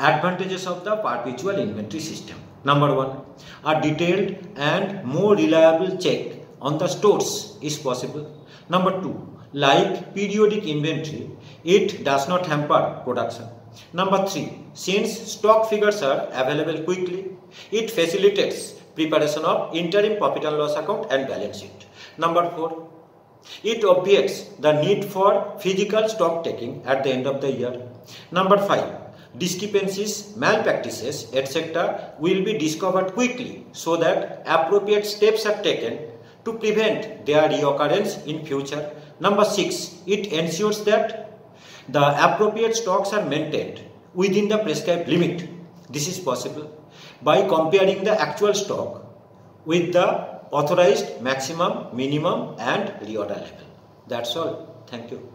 Advantages of the perpetual inventory system. Number 1. A detailed and more reliable check on the stores is possible. Number 2. Like periodic inventory, it does not hamper production. Number 3. Since stock figures are available quickly, it facilitates preparation of interim profit and loss account and balance sheet. Number 4. It obviates the need for physical stock taking at the end of the year. Number 5. Discrepancies, malpractices, etc. will be discovered quickly so that appropriate steps are taken to prevent their reoccurrence in future. Number 6. It ensures that the appropriate stocks are maintained within the prescribed limit. This is possible by comparing the actual stock with the authorized maximum, minimum and reorder level. That's all. Thank you.